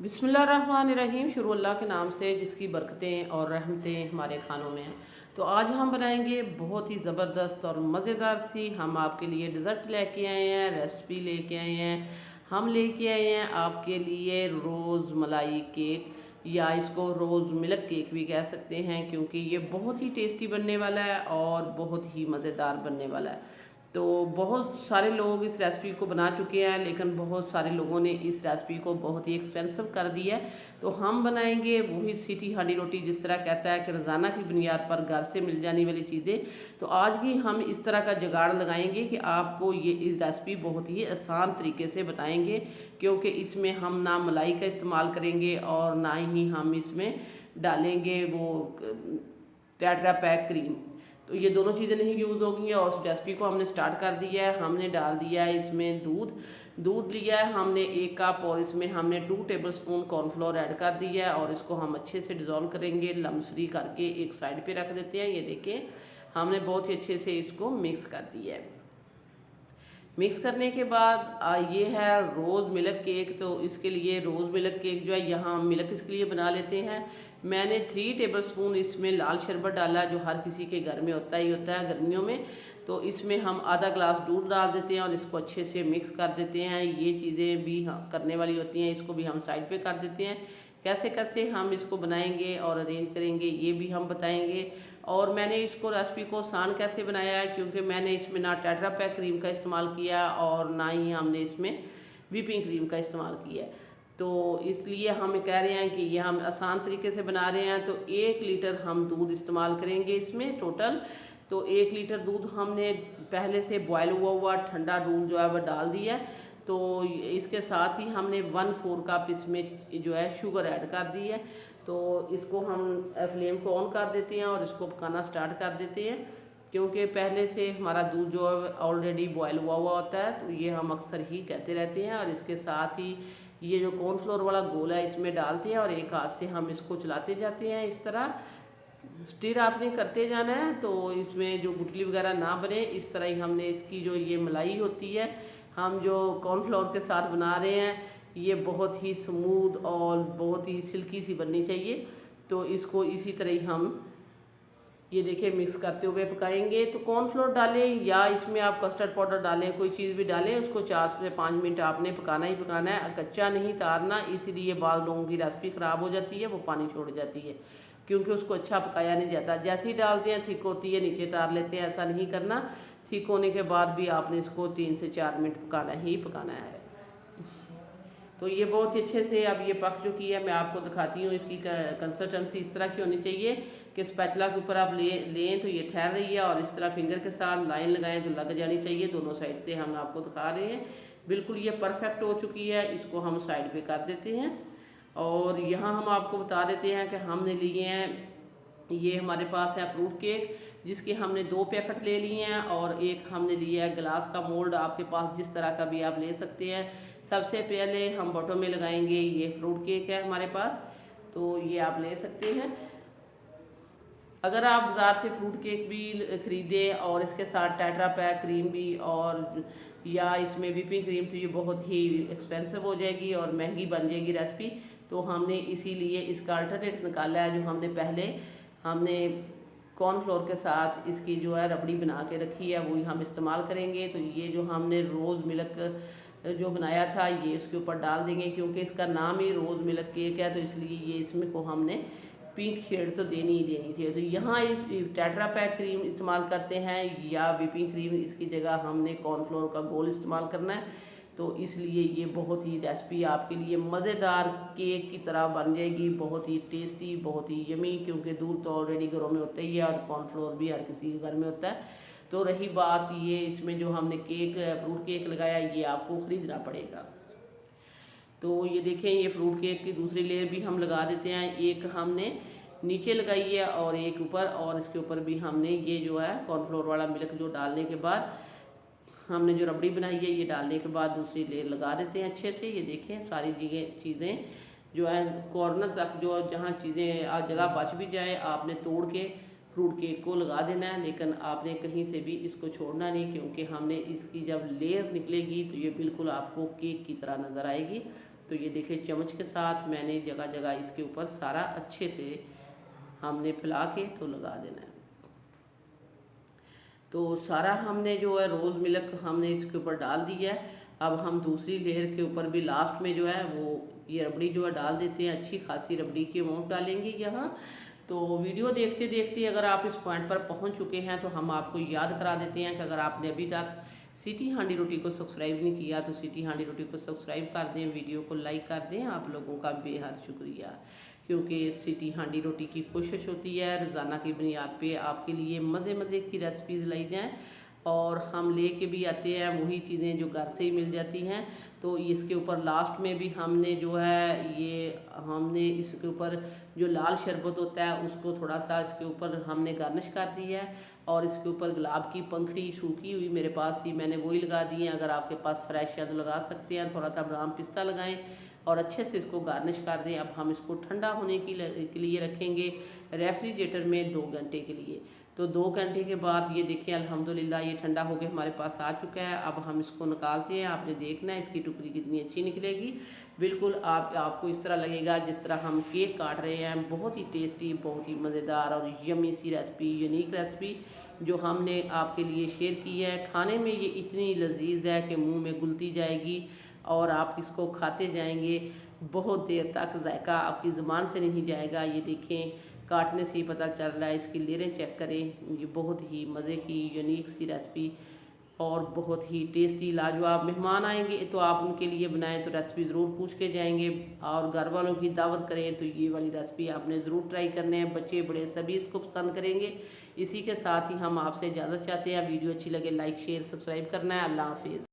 बिस्मिल्लाहिर्रहमानिर्रहीम। शुरू अल्लाह के नाम से जिसकी बरकतें और रहमतें हमारे खानों में हैं। तो आज हम बनाएंगे बहुत ही ज़बरदस्त और मज़ेदार सी, हम आपके लिए डिज़र्ट लेके आए हैं, रेसिपी लेके आए हैं। हम लेके आए हैं आपके लिए रोज़ मलाई केक, या इसको रोज़ मिल्क केक भी कह सकते हैं, क्योंकि ये बहुत ही टेस्टी बनने वाला है और बहुत ही मज़ेदार बनने वाला है। तो बहुत सारे लोग इस रेसिपी को बना चुके हैं, लेकिन बहुत सारे लोगों ने इस रेसिपी को बहुत ही एक्सपेंसिव कर दिया है। तो हम बनाएंगे वही सीटी हांडी रोटी, जिस तरह कहता है कि रोज़ाना की बुनियाद पर घर से मिल जाने वाली चीज़ें। तो आज भी हम इस तरह का जुगाड़ लगाएंगे कि आपको ये इस रेसिपी बहुत ही आसान तरीके से बताएंगे, क्योंकि इसमें हम ना मलाई का इस्तेमाल करेंगे और ना ही हम इसमें डालेंगे वो टेट्रा पैक क्रीम। तो ये दोनों चीज़ें नहीं यूज़ होंगी। और उस रेसिपी को हमने स्टार्ट कर दिया है। हमने डाल दिया है इसमें दूध लिया है हमने 1 कप, और इसमें हमने 2 टेबलस्पून कॉर्नफ्लोर ऐड कर दिया है, और इसको हम अच्छे से डिज़ोल्व करेंगे, लम्स फ्री करके एक साइड पे रख देते हैं। ये देखें, हमने बहुत ही अच्छे से इसको मिक्स कर दिया है। मिक्स करने के बाद ये है रोज़ मिल्क केक। तो इसके लिए रोज़ मिल्क केक जो है, यहाँ मिल्क इसके लिए बना लेते हैं। मैंने 3 टेबलस्पून इसमें लाल शरबत डाला, जो हर किसी के घर में होता ही होता है गर्मियों में। तो इसमें हम आधा ग्लास दूध डाल देते हैं और इसको अच्छे से मिक्स कर देते हैं। ये चीज़ें भी करने वाली होती हैं, इसको भी हम साइड पे कर देते हैं। कैसे कैसे हम इसको बनाएंगे और अरेंज करेंगे ये भी हम बताएंगे। और मैंने इसको रेसिपी को आसान कैसे बनाया है, क्योंकि मैंने इसमें ना टेट्रा पैक क्रीम का इस्तेमाल किया और ना ही हमने इसमें व्हिपिंग क्रीम का इस्तेमाल किया है। तो इसलिए हम कह रहे हैं कि ये हम आसान तरीके से बना रहे हैं। तो 1 लीटर हम दूध इस्तेमाल करेंगे इसमें टोटल। तो 1 लीटर दूध हमने पहले से बॉयल हुआ ठंडा दूध जो है वह डाल दिया है। तो इसके साथ ही हमने 1/4 कप इसमें जो है शुगर ऐड कर दी है। तो इसको हम फ्लेम को ऑन कर देते हैं और इसको पकाना स्टार्ट कर देते हैं, क्योंकि पहले से हमारा दूध जो है ऑलरेडी बॉयल हुआ होता है। तो ये हम अक्सर ही कहते रहते हैं। और इसके साथ ही ये जो कॉर्नफ्लोर वाला घोल है इसमें डालते हैं, और एक हाथ से हम इसको चलाते जाते हैं। इस तरह स्टिर आपने करते जाना है, तो इसमें जो गुठली वगैरह ना बने, इस तरह ही हमने इसकी जो ये मलाई होती है, हम जो कॉर्नफ्लोर के साथ बना रहे हैं, ये बहुत ही स्मूथ और बहुत ही सिल्की सी बननी चाहिए। तो इसको इसी तरह ही हम ये देखिए मिक्स करते हुए पकाएंगे। तो कॉर्नफ्लोर डालें या इसमें आप कस्टर्ड पाउडर डालें, कोई चीज़ भी डालें, उसको 4 से 5 मिनट आपने पकाना ही पकाना है, कच्चा नहीं तारना। इसीलिए बाद लोगों की रेसिपी ख़राब हो जाती है, वो पानी छोड़ जाती है, क्योंकि उसको अच्छा पकाया नहीं जाता। जैसे ही डालते हैं थिक होती है, नीचे तार लेते हैं। ऐसा नहीं करना। थिक होने के बाद भी आपने इसको 3 से 4 मिनट पकाना ही पकाना है। तो ये बहुत ही अच्छे से अब ये पक चुकी है। मैं आपको दिखाती हूँ इसकी कंसिस्टेंसी इस तरह की होनी चाहिए कि स्पैचुला के ऊपर आप लें तो ये ठहर रही है, और इस तरह फिंगर के साथ लाइन लगाएं जो लग जानी चाहिए दोनों साइड से। हम आपको दिखा रहे हैं, बिल्कुल ये परफेक्ट हो चुकी है। इसको हम साइड पे कर देते हैं। और यहाँ हम आपको बता देते हैं कि हमने लिए हैं, ये हमारे पास है फ्रूट केक, जिसके हमने 2 पैकेट ले लिए हैं, और एक हमने लिया है गिलास का मोल्ड। आपके पास जिस तरह का भी आप ले सकते हैं। सबसे पहले हम बटों में लगाएंगे, ये फ्रूट केक है हमारे पास, तो ये आप ले सकते हैं। अगर आप बाज़ार से फ्रूट केक भी ख़रीदें और इसके साथ टेट्रा पैक क्रीम भी और या इसमें व्हिपिंग क्रीम, तो ये बहुत ही एक्सपेंसिव हो जाएगी और महंगी बन जाएगी रेसिपी। तो हमने इसीलिए इसका अल्टरनेट निकाला है। जो हमने कॉर्नफ्लोर के साथ इसकी जो है रबड़ी बना के रखी है, वही हम इस्तेमाल करेंगे। तो ये जो हमने रोज़ मिल्क जो बनाया था, ये इसके ऊपर डाल देंगे, क्योंकि इसका नाम ही रोज़ मिल्क केक है। तो इसलिए ये इसमें को हमने पिंक शेड तो देनी ही देनी थी। तो यहाँ इस टेट्रा पैक क्रीम इस्तेमाल करते हैं या व्हिपिंग क्रीम, इसकी जगह हमने कॉर्नफ्लोर का घोल इस्तेमाल करना है। तो इसलिए ये बहुत ही रेसिपी आपके लिए मज़ेदार केक की तरह बन जाएगी, बहुत ही टेस्टी, बहुत ही यमी, क्योंकि दूध तो ऑलरेडी घरों में होता ही है और कॉर्नफ्लोर भी हर किसी के घर में होता है। तो रही बात ये, इसमें जो हमने फ्रूट केक लगाया, ये आपको ख़रीदना पड़ेगा। तो ये देखें, ये फ्रूट केक की दूसरी लेयर भी हम लगा देते हैं। एक हमने नीचे लगाई है और एक ऊपर, और इसके ऊपर भी हमने ये जो है कॉर्नफ्लोर वाला मिल्क जो डालने के बाद हमने जो रबड़ी बनाई है, ये डालने के बाद दूसरी लेयर लगा देते हैं अच्छे से। ये देखें, सारी चीज़ें जो है कॉर्नर तक, जो जहाँ चीज़ें जगह बच भी जाए, आपने तोड़ के फ्रूट केक को लगा देना है। लेकिन आपने कहीं से भी इसको छोड़ना नहीं, क्योंकि हमने इसकी जब लेयर निकलेगी तो ये बिल्कुल आपको केक की तरह नज़र आएगी। तो ये देखिए चम्मच के साथ मैंने जगह जगह इसके ऊपर सारा अच्छे से हमने फैला के तो लगा देना है। तो सारा हमने जो है रोज़ मिल्क हमने इसके ऊपर डाल दिया है। अब हम दूसरी लेयर के ऊपर भी लास्ट में जो है वो ये रबड़ी जो है डाल देते हैं। अच्छी खासी रबड़ी की अमाउंट डालेंगे यहाँ। तो वीडियो देखते देखते अगर आप इस पॉइंट पर पहुँच चुके हैं तो हम आपको याद करा देते हैं कि अगर आपने अभी तक सिटी हांडी रोटी को सब्सक्राइब नहीं किया तो सिटी हांडी रोटी को सब्सक्राइब कर दें, वीडियो को लाइक कर दें। आप लोगों का बेहद शुक्रिया, क्योंकि सिटी हांडी रोटी की कोशिश होती है रोज़ाना की बुनियाद पे आपके लिए मज़े मज़े की रेसिपीज़ लाई जाएँ और हम ले के भी आते हैं वही चीज़ें जो घर से ही मिल जाती हैं। तो इसके ऊपर लास्ट में भी हमने जो है ये हमने इसके ऊपर जो लाल शरबत होता है उसको थोड़ा सा इसके ऊपर हमने गार्निश कर दी है और इसके ऊपर गुलाब की पंखड़ी सूखी हुई मेरे पास थी, मैंने वही लगा दी है। अगर आपके पास फ्रेश है तो लगा सकते हैं। थोड़ा सा बादाम पिस्ता लगाएं और अच्छे से इसको गार्निश कर दें। अब हम इसको ठंडा होने के लिए रखेंगे रेफ्रिजरेटर में 2 घंटे के लिए। तो 2 घंटे के बाद ये देखिए अल्हम्दुलिल्लाह ये ठंडा हो के हमारे पास आ चुका है। अब हम इसको निकालते हैं। आपने देखना है इसकी टुकड़ी कितनी अच्छी निकलेगी। बिल्कुल आपको इस तरह लगेगा जिस तरह हम केक काट रहे हैं। बहुत ही टेस्टी, बहुत ही मज़ेदार और यमी सी रेसिपी, यूनिक रेसिपी जो हमने आपके लिए शेयर की है। खाने में ये इतनी लजीज है कि मुंह में घुलती जाएगी और आप इसको खाते जाएंगे बहुत देर तक। जायका आपकी ज़ुबान से नहीं जाएगा। ये देखें काटने से ही पता चल रहा है। इसकी लेयरें चेक करें। ये बहुत ही मज़े की यूनिक सी रेसिपी और बहुत ही टेस्टी लाजवाब। मेहमान आएंगे तो आप उनके लिए बनाएं तो रेसिपी ज़रूर पूछ के जाएंगे और घर वालों की दावत करें तो ये वाली रेसिपी आपने ज़रूर ट्राई करने हैं। बच्चे बड़े सभी इसको पसंद करेंगे। इसी के साथ ही हम आपसे इजाज़त चाहते हैं। वीडियो अच्छी लगे लाइक शेयर सब्सक्राइब करना है। अल्लाह हाफिज़।